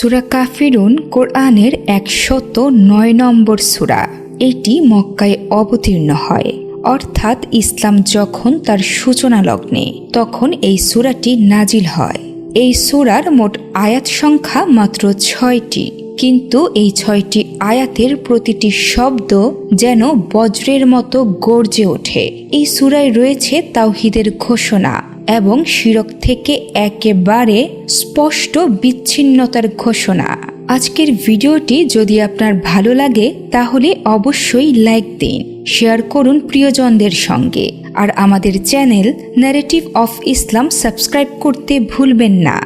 সূরা কাফিরুন কোরআনের ১০৯ নম্বর সূরা। এটি মক্কায় অবতীর্ণ হয়, অর্থাৎ ইসলাম যখন তার সূচনা লগ্নে, তখন এই সূরাটি নাজিল হয়। এই সূরার মোট আয়াত সংখ্যা মাত্র ৬টি, কিন্তু এই ৬টি আয়াতের প্রতিটি শব্দ যেন বজ্রের মতো গর্জে ওঠে। এই সূরায় রয়েছে তাওহীদের ঘোষণা এবং শিরক থেকে একেবারে স্পষ্ট বিচ্ছিন্নতার ঘোষণা। আজকের ভিডিওটি যদি আপনার ভালো লাগে তাহলে অবশ্যই লাইক দিন, শেয়ার করুন প্রিয়জনদের সঙ্গে, আর আমাদের channel narrative of Islam subscribe করতে ভুলবেন না।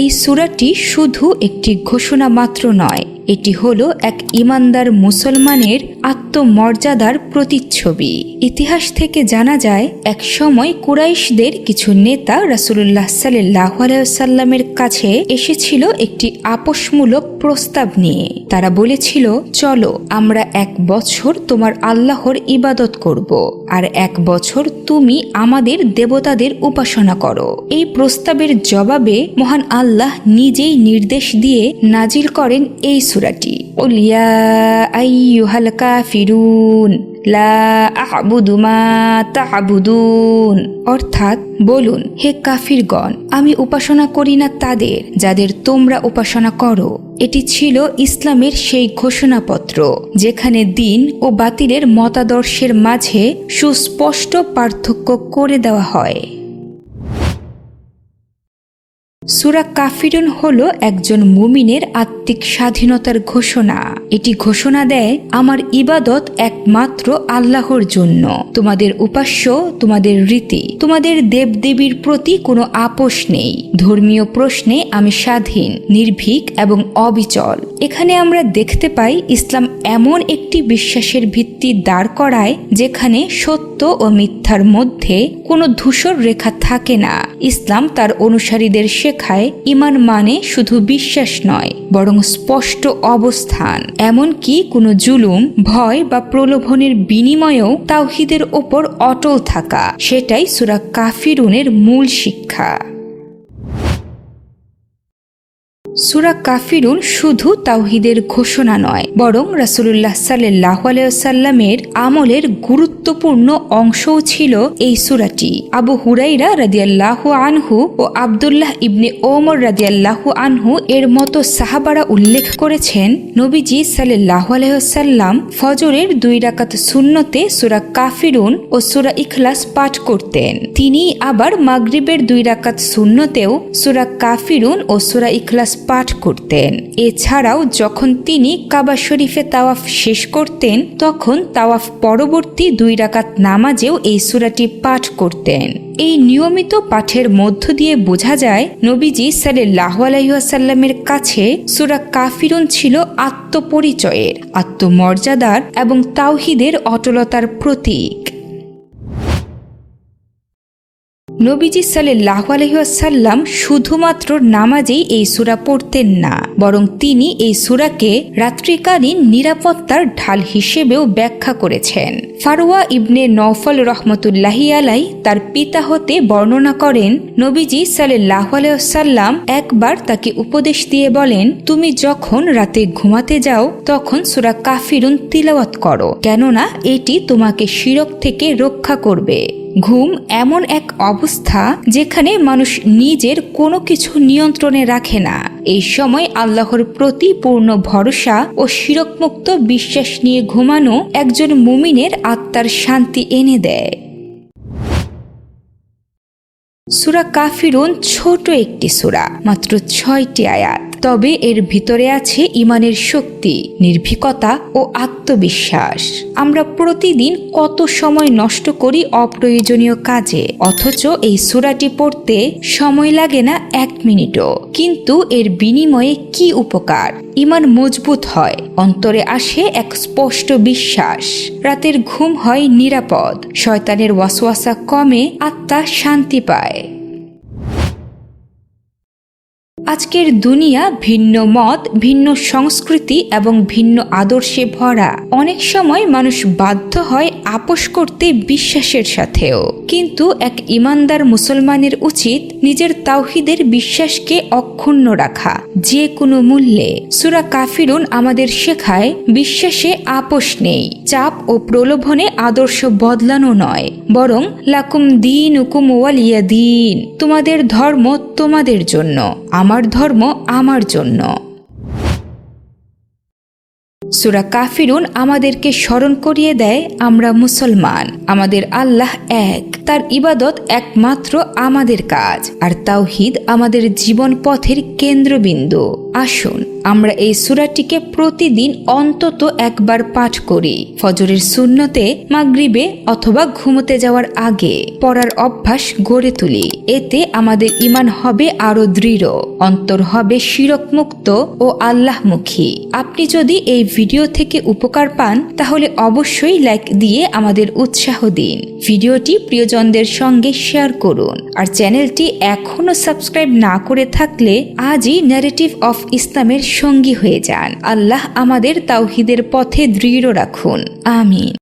এই সূরাটি শুধু একটি ঘোষণা মাত্র নয়, এটি হলো এক ঈমানদার মুসলমানের আত্মমর্যাদার প্রতিচ্ছবি। ইতিহাস থেকে জানা যায়, এক সময় কুরাইশদের কিছু নেতা রাসূলুল্লাহ সাল্লাল্লাহু আলাইহি ওয়াসাল্লামের কাছে এসেছিল একটি আপোষমূলক প্রস্তাব নিয়ে। তারা বলেছিল, চলো আমরা ১ বছর তোমার আল্লাহর ইবাদত করব, আর ১ বছর তুমি আমাদের দেবতাদের উপাসনা করো। এই প্রস্তাবের জবাবে মহান আল্লাহ নিজেই নির্দেশ দিয়ে নাজিল করেন এই সূরাটি, কুল ইয়া আইয়ুহাল কাফিরুন লা আ'বুদু মা তা'বুদুন, অর্থাৎ বলুন, হে কাফিরগণ, আমি উপাসনা করি না তাদের যাদের তোমরা উপাসনা করো। এটি ছিল ইসলামের সেই ঘোষণাপত্র যেখানে দিন ও বাতিলের মতাদর্শের মাঝে সুস্পষ্ট পার্থক্য করে দেওয়া হয়। সূরা কাফিরুন হলো একজন মুমিনের আত্মিক স্বাধীনতার ঘোষণা। এটি ঘোষণা দেয়, আমার ইবাদত একমাত্র আল্লাহর জন্য, তোমাদের উপাস্য, তোমাদের রীতি, তোমাদের দেবদেবীর প্রতি কোনো আপোষ নেই। ধর্মীয় প্রশ্নে আমি স্বাধীন, নির্ভীক এবং অবিচল। এখানে আমরা দেখতে পাই, ইসলাম এমন একটি বিশ্বাসের ভিত্তি দাঁড় করায় যেখানে সত্য ও মিথ্যার মধ্যে কোনো ধূসর রেখা থাকে না। ইসলাম তার অনুসারীদের শেখায়, ঈমান মানে শুধু বিশ্বাস নয়, বরং স্পষ্ট অবস্থান, এমনকি কোনো জুলুম, ভয় বা প্রলোভনের বিনিময়েও তাওহীদের ওপর অটল থাকা। সেটাই সূরা কাফিরুনের মূল শিক্ষা। সূরা কাফিরুন শুধু তাওহীদের ঘোষণা নয়, বরং রাসূলুল্লাহ সাল্লাল্লাহু আলাইহি ওয়াসাল্লামের আমলের গুরুত্বপূর্ণ অংশও ছিল এই সূরাটি। আবু হুরাইরা রাদিয়াল্লাহু আনহু ও আব্দুল্লাহ ইবনে ওমর রাদিয়াল্লাহু আনহু এর মতো সাহাবারা উল্লেখ করেছেন, নবীজি সাল্লাল্লাহু আলাইহি ওয়াসাল্লাম ফজরের 2 রাকাত সুন্নতে সূরা কাফিরুন ও সূরা ইখলাস পাঠ করতেন। তিনি আবার মাগরিবের 2 রাকাত সুন্নতেও সূরা কাফিরুন ও সূরা ইখলাস পাঠ করতেন। এছাড়াও যখন তিনি কাবা শরীফে তাওয়াফ শেষ করতেন, তখন তাওয়াফ পরবর্তী 2 রাকাত নামাজেও এই সূরাটি পাঠ করতেন। এই নিয়মিত পাঠের মধ্য দিয়ে বোঝা যায়, নবীজি সাল্লাল্লাহু আলাইহি ওয়াসাল্লামের কাছে সূরা কাফিরুন ছিল আত্মপরিচয়ের, আত্মমর্যাদার এবং তাওহীদের অটলতার প্রতীক। নবীজি সাল্লাল্লাহু আলাইহি ওয়াসাল্লাম শুধুমাত্র নামাজেই এই সূরা পড়তেন না, বরং তিনি এই সূরাকে রাত্রিকালীন নিরাপত্তার ঢাল হিসেবেও ব্যাখ্যা করেছেন। ফারওয়া ইবনে নওফল রহমতুল্লাহি আলাই তার পিতা হতে বর্ণনা করেন, নবীজি সাল্লাল্লাহু আলাইহি ওয়াসাল্লাম একবার তাকে উপদেশ দিয়ে বলেন, তুমি যখন রাতে ঘুমাতে যাও তখন সূরা কাফিরুন তিলাওয়াত করো, কেননা এটি তোমাকে শিরক থেকে রক্ষা করবে। ঘুম এমন এক অবস্থা যেখানে মানুষ নিজের কোনো কিছু নিয়ন্ত্রণে রাখে না। এই সময় আল্লাহর প্রতি পূর্ণ ভরসা ও শিরকমুক্ত বিশ্বাস নিয়ে ঘুমানো একজন মুমিনের আত্মার শান্তি এনে দেয়। সূরা কাফিরুন ছোট একটি সূরা, মাত্র 6টি আয়াত, তবে এর ভিতরে আছে ঈমানের শক্তি, নির্ভীকতা ও আত্মবিশ্বাস। আমরা প্রতিদিন কত সময় নষ্ট করি অপ্রয়োজনীয় কাজে, অথচ এই সূরাটি পড়তে সময় লাগে না 1 মিনিটও। কিন্তু এর বিনিময়ে কি উপকার! ঈমান মজবুত হয়, অন্তরে আসে এক স্পষ্ট বিশ্বাস, রাতের ঘুম হয় নিরাপদ, শয়তানের ওয়াসওয়াসা কমে, আত্মা শান্তি পায়। আজকের দুনিয়া ভিন্ন মত, ভিন্ন সংস্কৃতি এবং ভিন্ন আদর্শে ভরা। অনেক সময় মানুষ বাধ্য হয় আপোষ করতে বিশ্বাসের সাথেও, কিন্তু এক ইমানদার মুসলমানের উচিত নিজের তাওহীদের বিশ্বাসকে অক্ষুণ্ণ রাখা যে কোনো মূল্যে। সূরা কাফিরুন আমাদের শেখায় বিশ্বাসে আপোষ নেই, চাপ ও প্রলোভনে আদর্শ বদলানো নয়, বরং লাকুম দীনুকুম ওয়ালিয়া দীন, তোমাদের ধর্ম তোমাদের জন্য, আমার ধর্ম আমার জন্য। সূরা কাফিরুন আমাদেরকে স্মরণ করিয়ে দেয় আমরা মুসলমান, আমাদের আল্লাহ এক, তার ইবাদত একমাত্র আমাদের কাজ, আর তাওহীদ আমাদের জীবন পথের কেন্দ্রবিন্দু। আসুন আমরা এই সূরাটিকে প্রতিদিন অন্তত একবার পাঠ করি। ফজরের সুন্নতে, মাগরিবে অথবা ঘুমোতে যাওয়ার আগে পড়ার অভ্যাস গড়ে তুলি। এতে আমাদের ঈমান হবে আরো দৃঢ়, অন্তর হবে শিরক মুক্ত ও আল্লাহমুখী। আপনি যদি এই ভিডিও থেকে উপকার পান তাহলে অবশ্যই লাইক দিয়ে আমাদের উৎসাহ দিন। ভিডিওটি প্রিয়জনদের সঙ্গে শেয়ার করুন, আর চ্যানেলটি এখনো সাবস্ক্রাইব না করে থাকলে আজই ন্যারেটিভ অফ ইসলামের সঙ্গী হয়ে যান। আল্লাহ আমাদের তাওহীদের পথে দৃঢ় রাখুন। আমিন।